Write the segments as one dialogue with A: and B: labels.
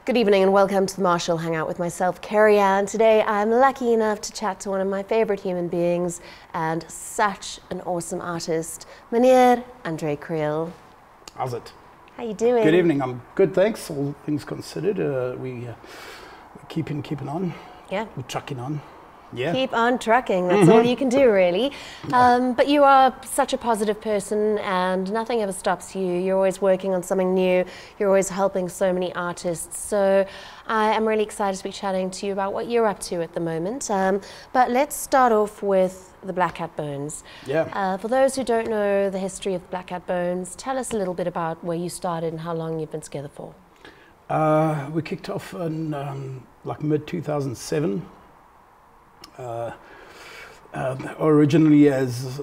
A: Good evening and welcome to the Marshall Hangout with myself, Kerry-anne. Today I'm lucky enough to chat to one of my favourite human beings and such an awesome artist, Meneer Andre Kriel.
B: How's it?
A: How you doing?
B: Good evening. I'm good, thanks. All things considered, we're keeping on.
A: Yeah.
B: We're trucking on. Yeah.
A: Keep on trucking, that's all you can do really. But you are such a positive person and nothing ever stops you. You're always working on something new. You're always helping so many artists. So I am really excited to be chatting to you about what you're up to at the moment. But let's start off with the Black Cat Bones.
B: Yeah.
A: For those who don't know the history of the Black Cat Bones, tell us a little bit about where you started and how long you've been together for.
B: We kicked off in like mid-2007. Originally as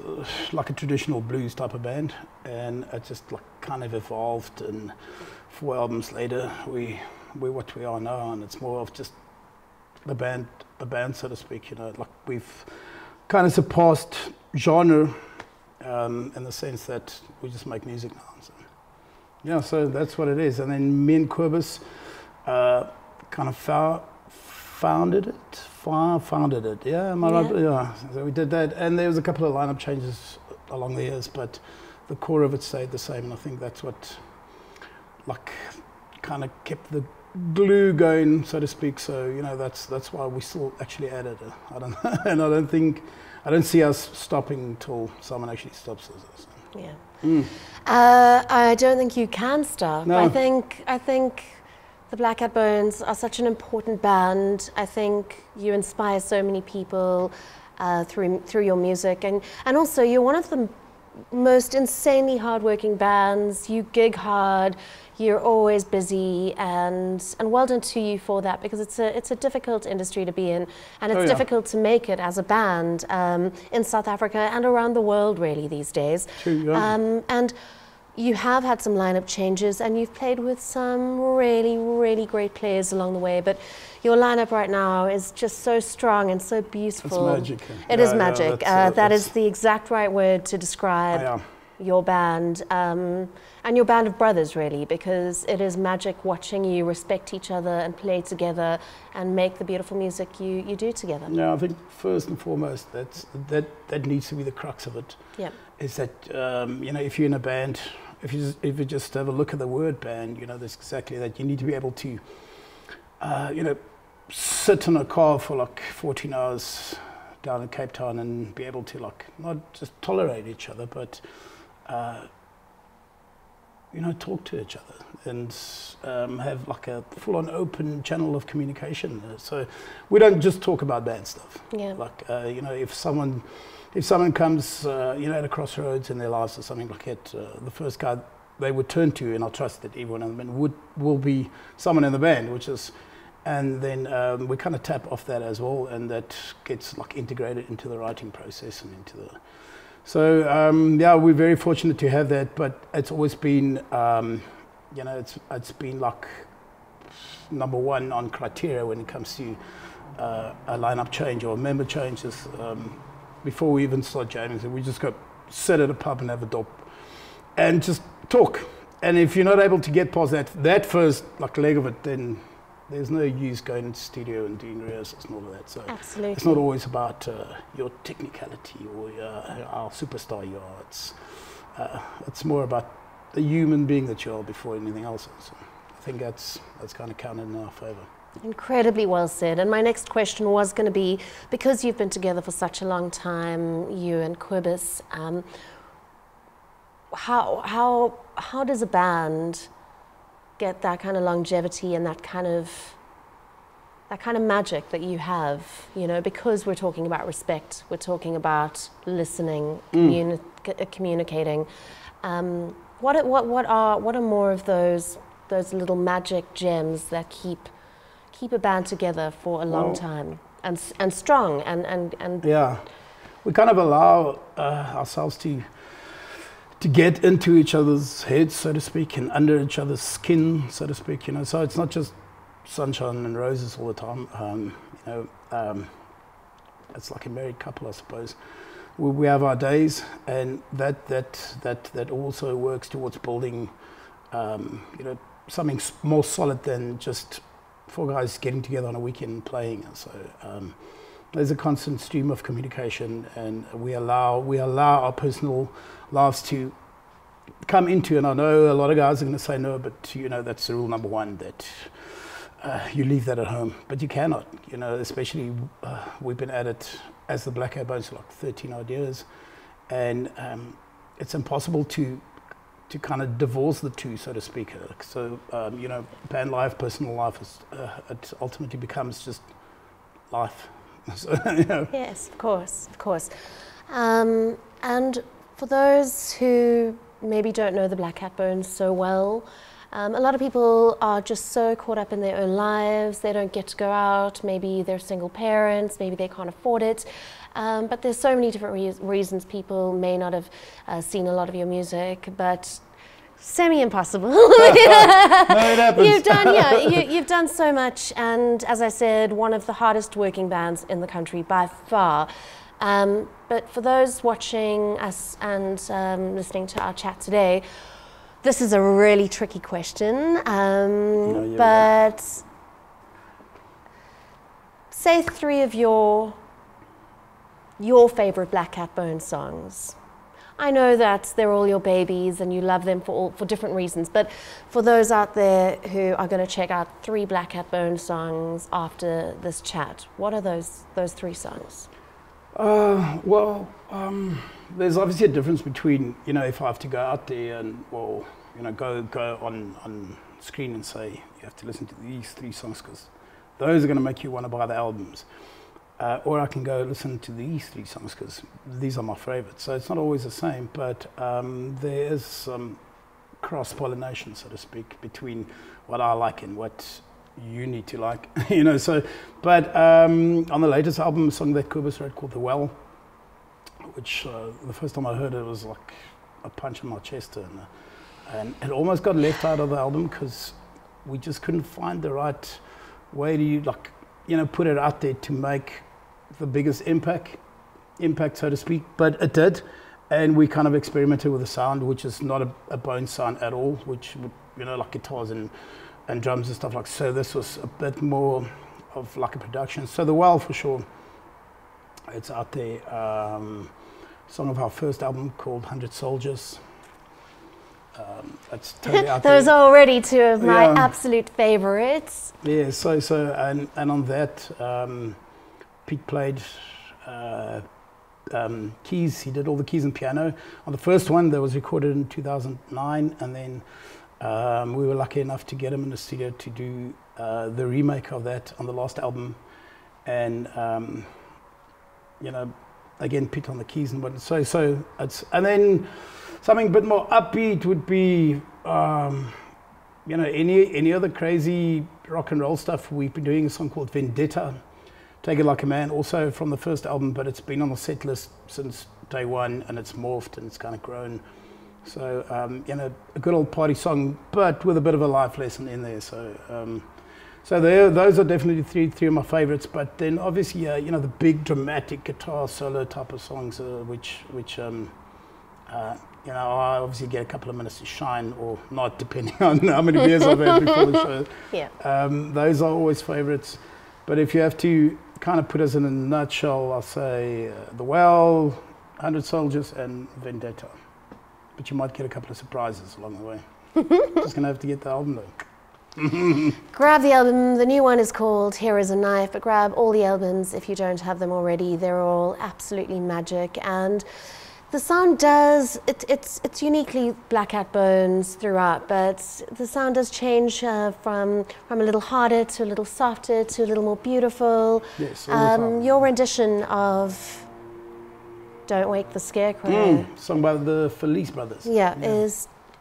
B: like a traditional blues type of band, and it just like kind of evolved, and 4 albums later we're what we are now, and it's more of just the band so to speak, you know, like we've kind of surpassed genre in the sense that we just make music now. So, yeah, so that's what it is. And then me and Quibus kind of founded it, yeah, am I right? Yeah, so we did that, and there was a couple of lineup changes along the years, but the core of it stayed the same, and I think that's what like kind of kept the glue going, so to speak. So, you know, that's why we still actually at it. I don't see us stopping till someone actually stops us. So.
A: Yeah. I don't think you can stop.
B: No.
A: I think the Black Cat Bones are such an important band. I think you inspire so many people through your music, and also you're one of the most insanely hardworking bands. You gig hard, you're always busy, and well done to you for that, because it's a difficult industry to be in, and it's difficult to make it as a band in South Africa and around the world really these days.
B: True, yeah.
A: And you have had some lineup changes, and you've played with some really, really great players along the way, but your lineup right now is just so strong and so beautiful.
B: It's magic.
A: It is magic. That is the exact right word to describe your band, and your band of brothers really, because it is magic watching you respect each other and play together and make the beautiful music you do together.
B: Yeah, I think first and foremost that needs to be the crux of it.
A: Yeah.
B: Is that you know, if you're in a band, if you just have a look at the word band, you know, that's exactly that. You need to be able to you know, sit in a car for like 14 hours down in Cape Town and be able to like not just tolerate each other, but you know, talk to each other and have like a full-on open channel of communication. So we don't just talk about band stuff.
A: Yeah.
B: Like you know, if someone comes you know, at a crossroads in their lives or something like that, the first guy they would turn to, and I trust that everyone in the band will be someone in the band, which is, and then we kind of tap off that as well, and that gets like integrated into the writing process and into the. So yeah, we're very fortunate to have that, but it's always been you know, it's been like number one on criteria when it comes to a lineup change or member changes. Before we even start jamming, so we just go sit at a pub and have a dop and just talk. And if you're not able to get past that first like leg of it, then there's no use going into the studio and doing rehearsals and all of that. So
A: absolutely.
B: It's not always about your technicality or how superstar you are. It's more about the human being that you are before anything else. So I think that's kind of counted in our favour.
A: Incredibly well said. And my next question was going to be, because you've been together for such a long time, you and Quibus, how does a band get that kind of longevity and that kind of magic that you have, you know, because we're talking about respect, we're talking about listening, communicating. What are more of those little magic gems that keep a band together for a long time and strong and
B: yeah, we kind of allow ourselves to get into each other's heads, so to speak, and under each other's skin, so to speak, you know. So it's not just sunshine and roses all the time. You know, it's like a married couple, I suppose. We have our days, and that also works towards building, you know, something more solid than just four guys getting together on a weekend and playing. So there's a constant stream of communication, and we allow our personal lives to come into. And I know a lot of guys are going to say no, but you know that's the rule number one, that you leave that at home. But you cannot, you know, especially we've been at it as the Black Hat Bones for like 13 odd years, and it's impossible to kind of divorce the two, so to speak. So you know, band life, personal life, it ultimately becomes just life. So, you know.
A: Yes, of course, of course. And for those who maybe don't know the Black Hat Bones so well, a lot of people are just so caught up in their own lives. They don't get to go out. Maybe they're single parents. Maybe they can't afford it. But there's so many different reasons people may not have seen a lot of your music, but semi-impossible.
B: No, it happens.
A: You've done so much, and as I said, one of the hardest working bands in the country by far. But for those watching us and listening to our chat today, this is a really tricky question.
B: No,
A: but say three of your favorite Black Hat Bones songs. I know that they're all your babies and you love them for different reasons, but for those out there who are going to check out three Black Hat Bones songs after this chat, what are those three songs?
B: Well, there's obviously a difference between, you know, if I have to go out there and, well, you know, go on screen and say you have to listen to these three songs because those are going to make you want to buy the albums. Or I can go listen to these three songs because these are my favorites. So it's not always the same, but there is some cross-pollination, so to speak, between what I like and what you need to like, you know. So, but on the latest album, a song that Kobus wrote called "The Well," which the first time I heard it was like a punch in my chest, and it almost got left out of the album because we just couldn't find the right way to, like, you know, put it out there to make the biggest impact, so to speak, but it did, and we kind of experimented with the sound, which is not a bone sound at all, which would, you know, like guitars and drums and stuff like. So this was a bit more of like a production. So The Well, for sure, it's out there. Song of our first album called 100 Soldiers. It's totally out there.
A: Those are already two of my absolute favorites.
B: Yeah, so and on that, Pete played keys. He did all the keys and piano. On the first one, that was recorded in 2009, and then we were lucky enough to get him in the studio to do the remake of that on the last album. And you know, again, Pete on the keys and what. So it's, and then something a bit more upbeat would be, you know, any other crazy rock and roll stuff. We've been doing a song called Vendetta, Take It Like a Man, also from the first album, but it's been on the set list since day one, and it's morphed and it's kind of grown. So, you know, a good old party song, but with a bit of a life lesson in there. So, those are definitely three of my favorites. But then obviously, you know, the big dramatic guitar solo type of songs, which you know, I obviously get a couple of minutes to shine, or not, depending on how many beers I've had before the show.
A: Yeah.
B: Those are always favorites. But if you have to kind of put us in a nutshell, I'll say The Well, 100 Soldiers, and Vendetta. But you might get a couple of surprises along the way. Just going to have to get the album though.
A: Grab the album. The new one is called Here Is a Knife, but grab all the albums if you don't have them already. They're all absolutely magic, and the sound does, it's uniquely Black Hat Bones throughout, but the sound does change from a little harder to a little softer to a little more beautiful.
B: Yes, all the time.
A: Your rendition of Don't Wake the Scarecrow,
B: sung by the Felice brothers.
A: yeah.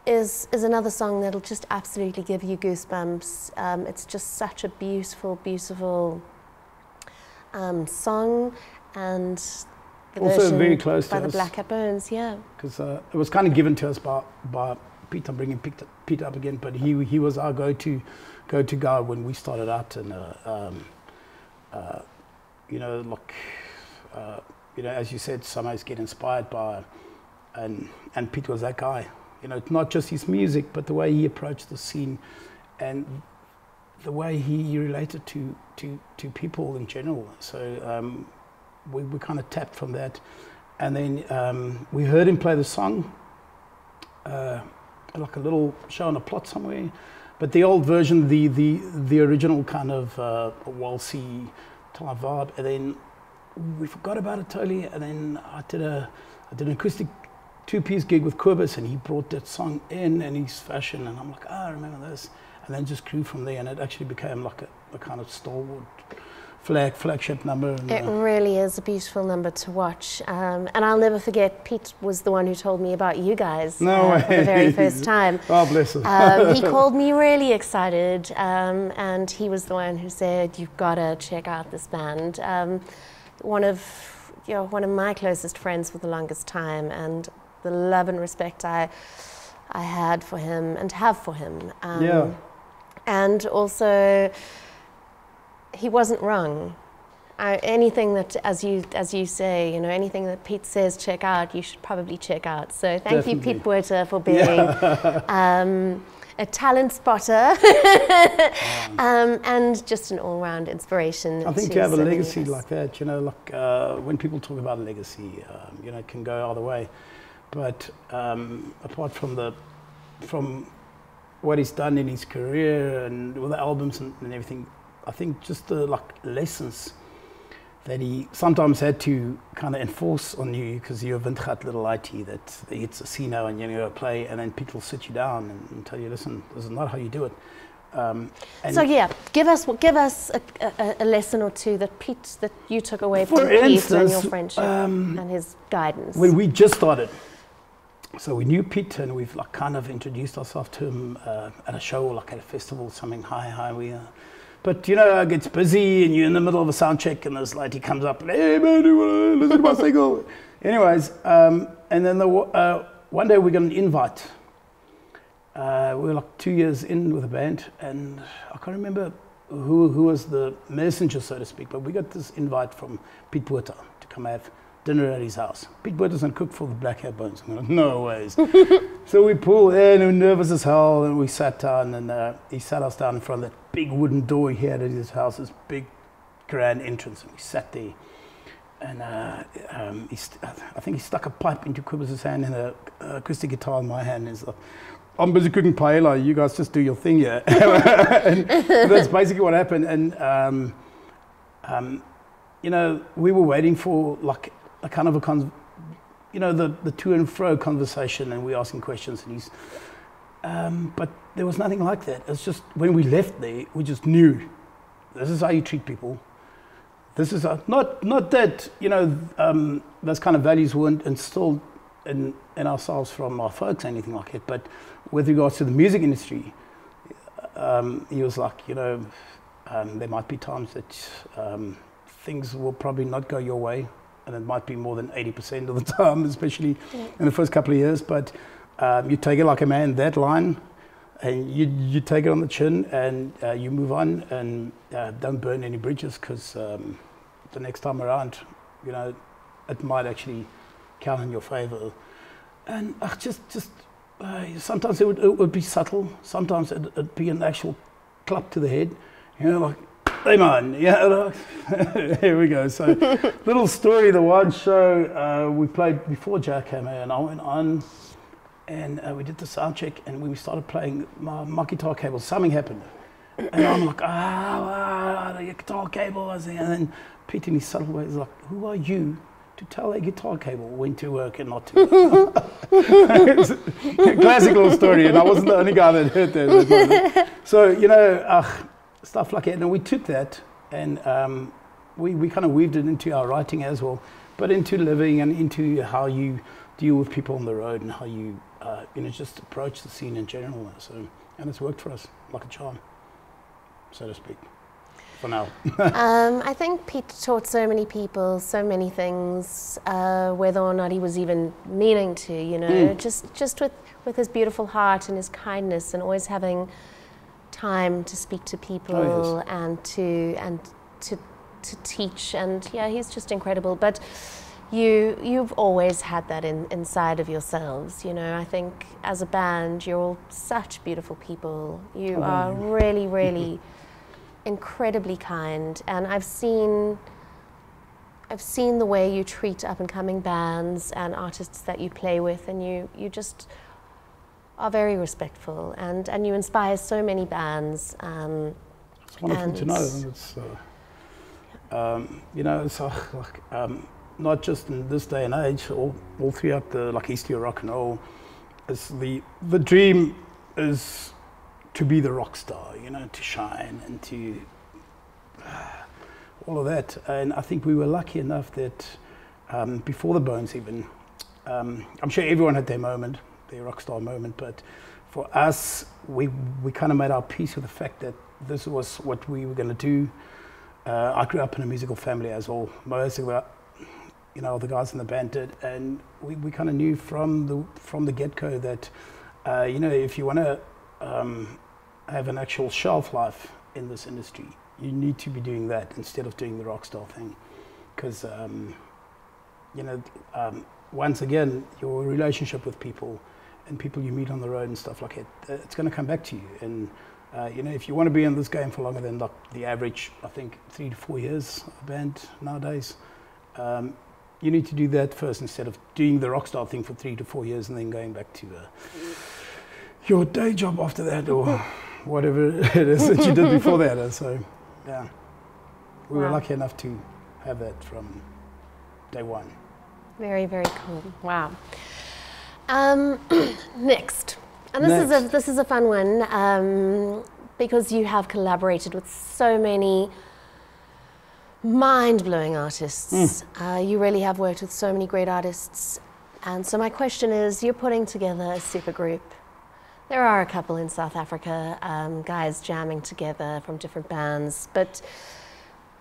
A: is another song that'll just absolutely give you goosebumps. It's just such a beautiful, beautiful song, and the
B: also very close
A: by
B: to
A: the
B: us,
A: Black Hat Bones, yeah.
B: because it was kind of given to us by Pete. I'm bringing Pete up again, but he was our go-to guy when we started out, and you know, like you know, as you said, sometimes get inspired by, and Pete was that guy. You know, not just his music, but the way he approached the scene, and the way he related to people in general. So we kind of tapped from that, and then we heard him play the song, like a little show on a plot somewhere, but the old version, the original kind of waltzy type vibe, and then we forgot about it totally. And then I did an acoustic 2-piece gig with Kobus, and he brought that song in his fashion, and I'm like, I remember this. And then just grew from there, and it actually became like a kind of stalwart flagship number. And,
A: it really is a beautiful number to watch. And I'll never forget, Pete was the one who told me about you guys for the very first time.
B: Oh, bless him.
A: He called me really excited, and he was the one who said, you've got to check out this band. One of my closest friends for the longest time, and the love and respect I had for him and have for him. And also, he wasn't wrong. Anything that, as you say, anything that Pete says check out, you should probably check out. So thank you, Pete Buerter, for being a talent spotter and just an all-round inspiration.
B: I think to have a legacy like that, when people talk about legacy, it can go either way. But apart from what he's done in his career and with the albums and everything, I think just the lessons that he sometimes had to kind of enforce on you, because you're a little IT that it's a C-no and you go play, and then people sit you down and tell you, listen, this is not how you do it.
A: So give us a lesson or two that you took away from Pete and your friendship and his guidance.
B: When we just started, so we knew Pete, and we've kind of introduced ourselves to him at a show, like at a festival, something. Hi, we are. But it gets busy, and you're in the middle of a sound check, and this lady comes up, and, hey man, you want to listen to my single? Anyways, and then one day we got an invite. We were like 2 years in with the band, and I can't remember who was the messenger, so to speak, but we got this invite from Pete Buerter to come have dinner at his house. Pete Buerter doesn't cook for the Black Hat Bones. I'm like, no ways. So we pulled in, and we're nervous as hell, and we sat down, and he sat us down in front of that big wooden door he had at his house, this big grand entrance, and we sat there. And I think he stuck a pipe into Kobus's hand and an acoustic guitar in my hand, and he's like, I'm busy cooking paella, you guys just do your thing here. And that's basically what happened. And we were waiting for like a kind of the to and fro conversation, and we asking questions, and he's but there was nothing like that. It's just when we left there, we just knew this is how you treat people. This is not that those kind of values weren't instilled in ourselves from our folks or anything like it, but with regards to the music industry, he was like, there might be times that things will probably not go your way, and it might be more than 80% of the time, especially in the first couple of years, but you take it like a man, that line, and you take it on the chin, and you move on, and don't burn any bridges, because the next time around, it might actually count in your favor. And sometimes it would be subtle, sometimes it'd be an actual clap to the head, like, hey man, here we go. So, little story, the one show we played before Jackhammer, and I went on, and we did the sound check, and when we started playing my guitar cable, something happened. And I'm like, the guitar cable was there. And then Pete in his subtle way is like, who are you to tell a guitar cable when to work and not to work? It's a classic little story, and I wasn't the only guy that heard that. So, stuff like that. And we took that, and we kind of weaved it into our writing as well, but into living and into how you deal with people on the road, and how you just approach the scene in general. So, and it's worked for us like a charm, so to speak, for now.
A: I think Pete taught so many people so many things, whether or not he was even meaning to, just with his beautiful heart and his kindness, and always having time to speak to people and to teach, and he's just incredible. But you've always had that inside of yourselves. I think as a band, you're all such beautiful people. You are really, really incredibly kind, and I've seen the way you treat up-and-coming bands and artists that you play with, and you just are very respectful, and you inspire so many bands.
B: It's wonderful to know. It's, you know, it's not just in this day and age, all throughout the history of rock and roll. It's the dream is to be the rock star, you know, to shine and to all of that. And I think we were lucky enough that before the Bones even, I'm sure everyone had their moment, their rock star moment, but for us, we kind of made our peace with the fact that this was what we were going to do. I grew up in a musical family, as all most of the, you know, the guys in the band did, and we kind of knew from the get-go that you know, if you want to have an actual shelf life in this industry, you need to be doing that instead of doing the rock star thing, because you know, once again, your relationship with people and people you meet on the road and stuff like that, it's going to come back to you. And you know, if you want to be in this game for longer than the average, I think 3 to 4 years of a band nowadays, you need to do that first instead of doing the rock star thing for 3 to 4 years and then going back to your day job after that, or whatever it is that you did before that. And so, yeah, we were lucky enough to have that from day one.
A: Very, very cool. Wow. Next. And this is a fun one, because you have collaborated with so many mind-blowing artists. You really have worked with so many great artists. And so my question is, you're putting together a super group. There are a couple in South Africa, guys jamming together from different bands, but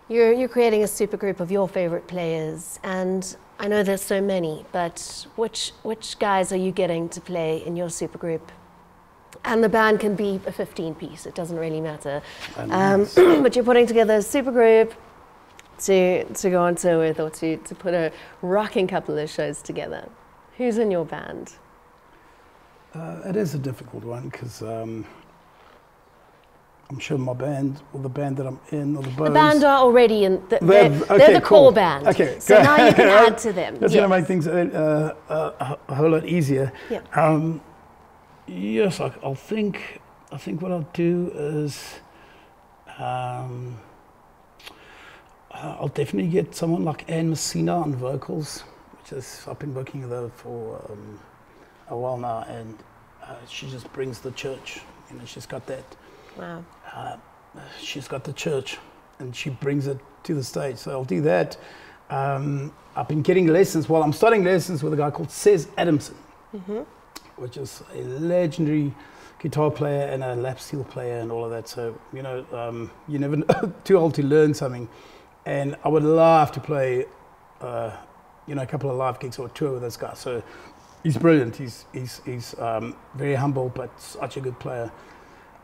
A: you're creating a super group of your favorite players. And I know there's so many, but which guys are you getting to play in your super group? And the band can be a 15-piece, it doesn't really matter. But you're putting together a super group to go on tour with, or to put a rocking couple of shows together. Who's in your band?
B: It is a difficult one, because I'm sure my band, or the band that I'm in, or the Bones...
A: The band are already in, they're the core band.
B: Okay,
A: so now you can add to them.
B: That's going to make things a whole lot easier.
A: Yeah.
B: Yes, I think what I'll do is I'll definitely get someone like Anne Messina on vocals, which is, I've been working with her for a while now, and she just brings the church. You know, she's got that.
A: Wow.
B: She's got the church, and she brings it to the stage. So I'll do that. I've been getting lessons. Well, I'm starting lessons with a guy called Cez Adamson, which is a legendary guitar player and a lap steel player and all of that. So, you know, you're never too old to learn something. And I would love to play, you know, a couple of live gigs or a tour with this guy. So he's brilliant. He's very humble, but such a good player.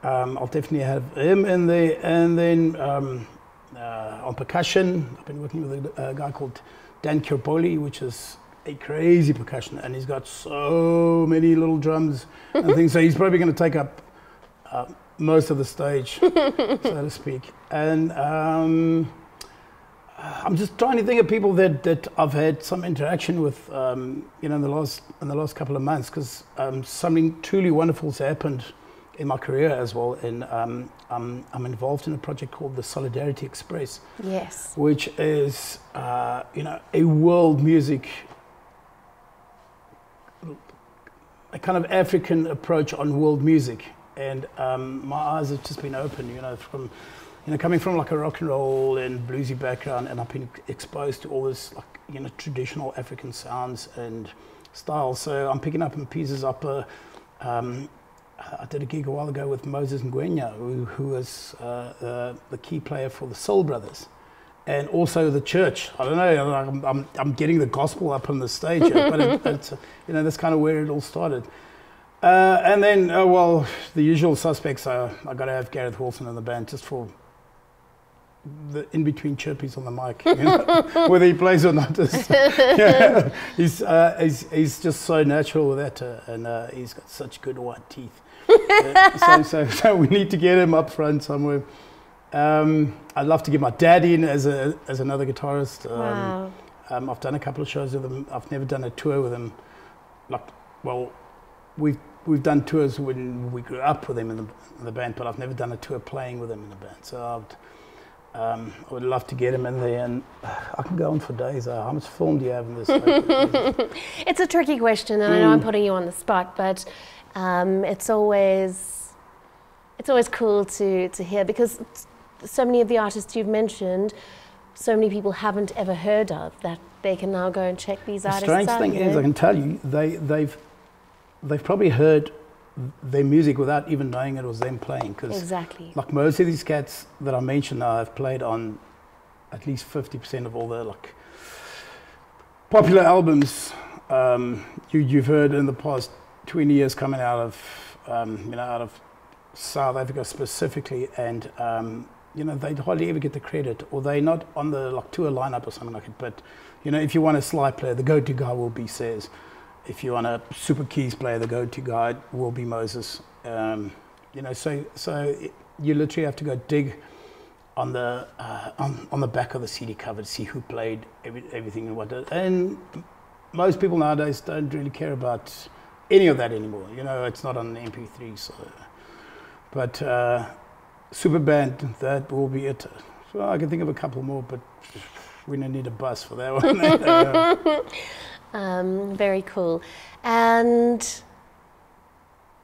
B: I'll definitely have him in there. And then on percussion, I've been working with a guy called Dan Kirboli, which is a crazy percussion, and he's got so many little drums and things. So he's probably going to take up most of the stage, so to speak. And I'm just trying to think of people that I've had some interaction with, you know, in the last couple of months, because something truly wonderful's happened in my career as well. And I'm involved in a project called the Solidarity Express.
A: Yes. Which
B: is, you know, a world music, a kind of African approach on world music. And my eyes have just been opened, you know, from, you know, coming from like a rock and roll and bluesy background, and I've been exposed to all this, like, you know, traditional African sounds and styles. So I'm picking up in pieces up. I did a gig a while ago with Moses Ngwenya, who was the key player for the Soul Brothers, and also the church. I don't know, I'm getting the gospel up on the stage here, but it's, you know, that's kind of where it all started. And then, well, the usual suspects are, I got to have Gareth Wilson in the band just for the in-between chirpies on the mic, you know, whether he plays or not. Yeah, he's just so natural with that, and he's got such good white teeth. So we need to get him up front somewhere. I'd love to get my dad in as another guitarist.
A: Wow.
B: I've done a couple of shows with him. I've never done a tour with him. We've done tours when we grew up with him in the band, but I've never done a tour playing with him in the band. So I would love to get him in there, and I can go on for days. How much film do you have in this?
A: It's a tricky question, and I know I'm putting you on the spot, but it's always cool to hear, because so many of the artists you've mentioned, so many people haven't ever heard of, that they can now go and check these artists out.
B: The strange thing is, I can tell you, they've probably heard their music without even knowing it was them playing. Cause
A: exactly.
B: Like most of these cats that I mentioned now, I've played on at least 50% of all the popular albums you've heard in the past 20 years coming out of out of South Africa specifically, and they hardly ever get the credit, or they're not on the tour lineup or something like it. But if you want a slide player, the go-to guy will be Says. If you want a super keys player, the go-to guy will be Moses. So you literally have to go dig on the back of the CD cover to see who played everything and what. And most people nowadays don't really care about any of that anymore. It's not on MP3. So, but super band, that will be it. So I can think of a couple more, but we don't need a bus for that one.
A: Very cool. And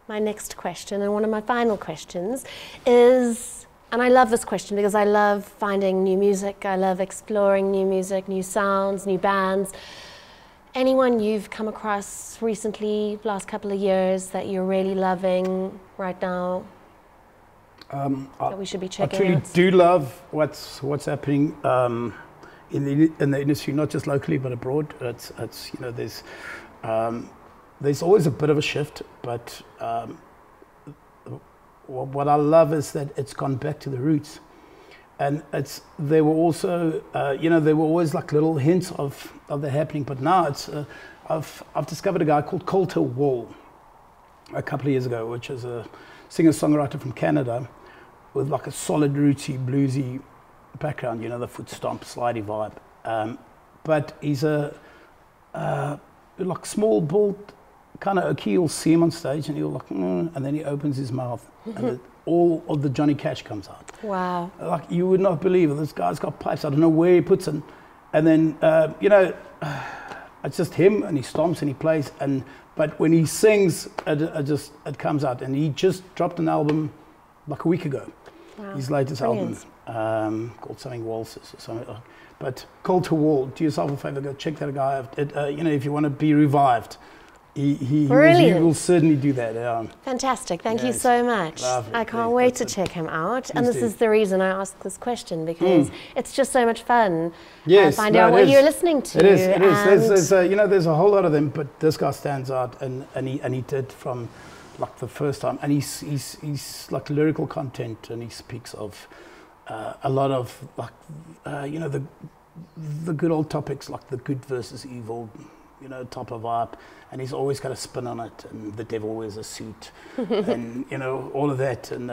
A: my next question, and one of my final questions, is, and I love this question because I love finding new music, I love exploring new music, new sounds, new bands. Anyone you've come across recently, last couple of years, that you're really loving right now, that we should be checking out?
B: I truly do love what's happening in the industry, not just locally but abroad. There's always a bit of a shift, but what I love is that it's gone back to the roots, and there were also there were always little hints of that happening, but now it's I've discovered a guy called Coulter Wall a couple of years ago, which is a singer-songwriter from Canada with a solid rootsy bluesy background, the foot stomp, slidey vibe. But he's a small, bald kind of key. You'll see him on stage, and he'll and then he opens his mouth, and all of the Johnny Cash comes out.
A: Wow!
B: You would not believe it. This guy's got pipes. I don't know where he puts them, and then it's just him, and he stomps and he plays. But when he sings, it comes out. And he just dropped an album a week ago.
A: Wow.
B: His latest album. Called something Waltzes or something. But Coulter Wall, do yourself a favor, go check that guy out. If you want to be revived, he will certainly do that.
A: Fantastic, thank you so much.
B: Lovely.
A: I can't wait to check him out. And this is the reason I asked this question, because it's just so much fun. Find out what you're listening to.
B: It is. There's a whole lot of them, but this guy stands out, and he did from the first time, and he's lyrical content, and he speaks of a lot of the good old topics, like the good versus evil, type of vibe, and he's always got a spin on it, and the devil wears a suit, and all of that, and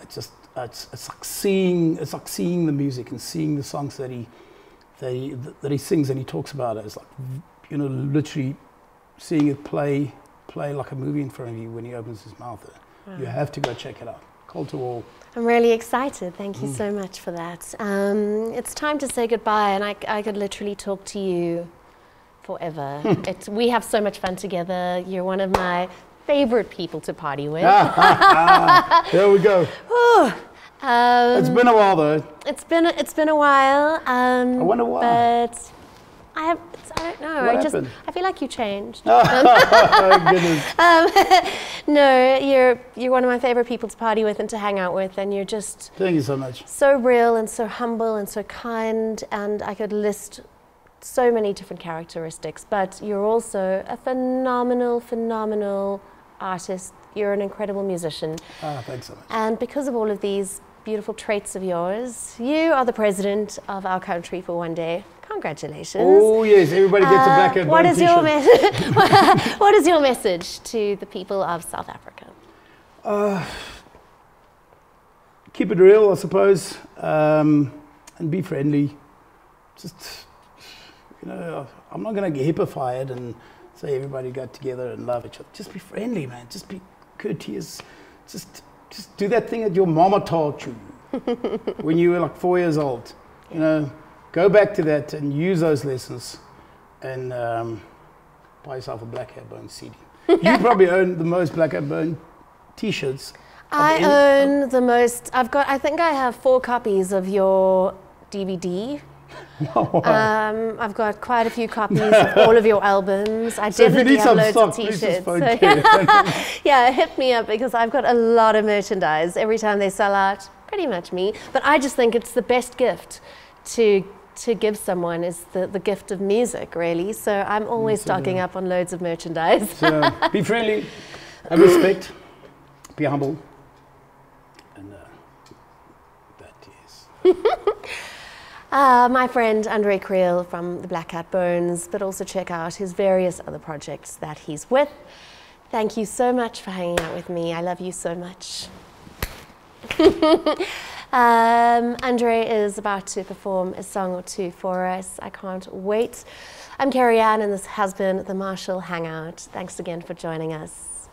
B: it's like seeing the music and seeing the songs that he sings and he talks about it. It's literally seeing it play like a movie in front of you when he opens his mouth. Wow. You have to go check it out. Coulter Wall.
A: I'm really excited. Thank you so much for that. It's time to say goodbye, and I could literally talk to you forever. We have so much fun together. You're one of my favorite people to party with.
B: There we go. It's been a while though. It's
A: been a while. I
B: wonder why.
A: But I don't know.
B: What happened?
A: I feel like you changed.
B: Oh, goodness.
A: No, you're one of my favorite people to party with and to hang out with, and you're just
B: Thank you so much.
A: So real and so humble and so kind, and I could list so many different characteristics, but you're also a phenomenal artist. You're an incredible musician.
B: Thanks so much.
A: And because of all of these beautiful traits of yours, you are the president of our country for one day. Congratulations.
B: Oh yes, everybody gets a black and white t-shirt.
A: What is your message to the people of South Africa?
B: keep it real, I suppose, and be friendly. Just, you know, I'm not going to get hippified and say everybody got together and love each other. Just be friendly, man. Just be courteous. Just do that thing that your mama taught you when you were like 4 years old. You know, go back to that and use those lessons and buy yourself a Black Hat Bone CD. You probably own the most Black Hat Bone t-shirts.
A: I own the most. I think I have 4 copies of your DVD. I've got quite a few copies of all of your albums. I definitely have loads of t-shirts. So yeah, hit me up because I've got a lot of merchandise. Every time they sell out, pretty much me. But I just think it's the best gift to give someone is the gift of music, really. So I'm always stocking up on loads of merchandise.
B: So be friendly, have respect, be humble, and that is.
A: My friend Andre Kriel from the Black Hat Bones, but also check out his various other projects that he's with. Thank you so much for hanging out with me. I love you so much. Andre is about to perform a song or two for us. I can't wait. I'm Kerry-anne, and this has been the Marshall Hangout. Thanks again for joining us.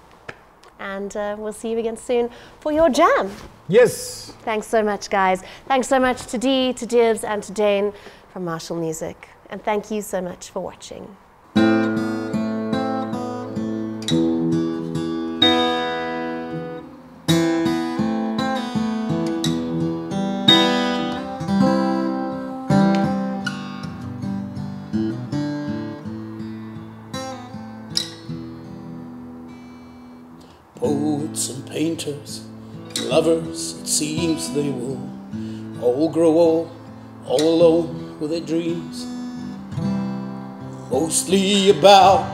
A: And we'll see you again soon for your jam.
B: Yes.
A: Thanks so much, guys. Thanks so much to Dee, to Dibs, and to Dane from Marshall Music. And thank you so much for watching.
B: Poets and painters, lovers, it seems they will all grow old, all alone with their dreams. Mostly about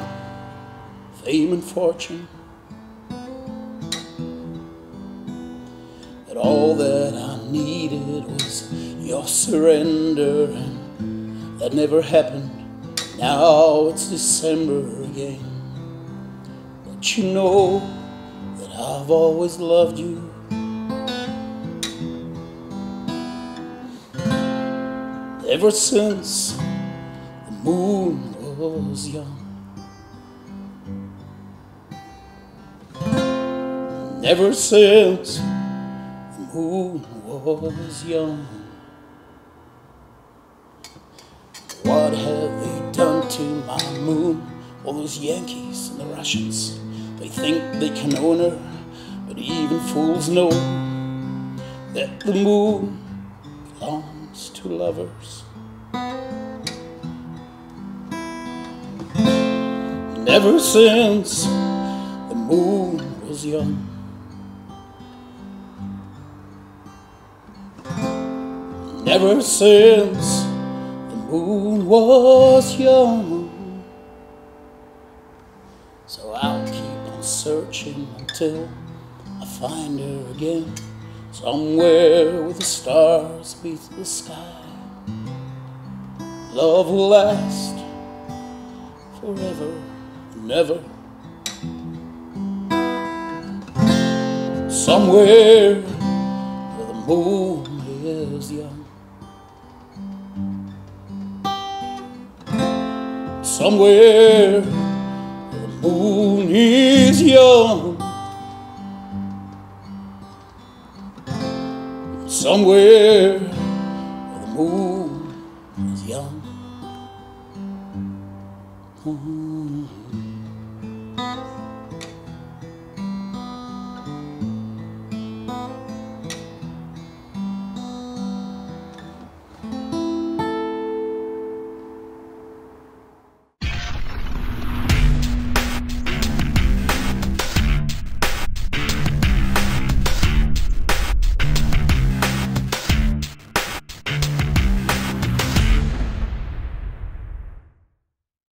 B: fame and fortune. But all that I needed was your surrender, and that never happened. Now it's December again. But you know I've always loved you. Ever since the moon was young. Ever since the moon was young. What have they done to my moon? All those Yankees and the Russians. They think they can own her, but even fools know that the moon belongs to lovers. And ever since the moon was young, and ever since the moon was young, so I'll keep searching until I find her again, somewhere where the stars meet the sky. Love will last forever and ever, somewhere where the moon is young, somewhere moon is young, somewhere where the moon is young.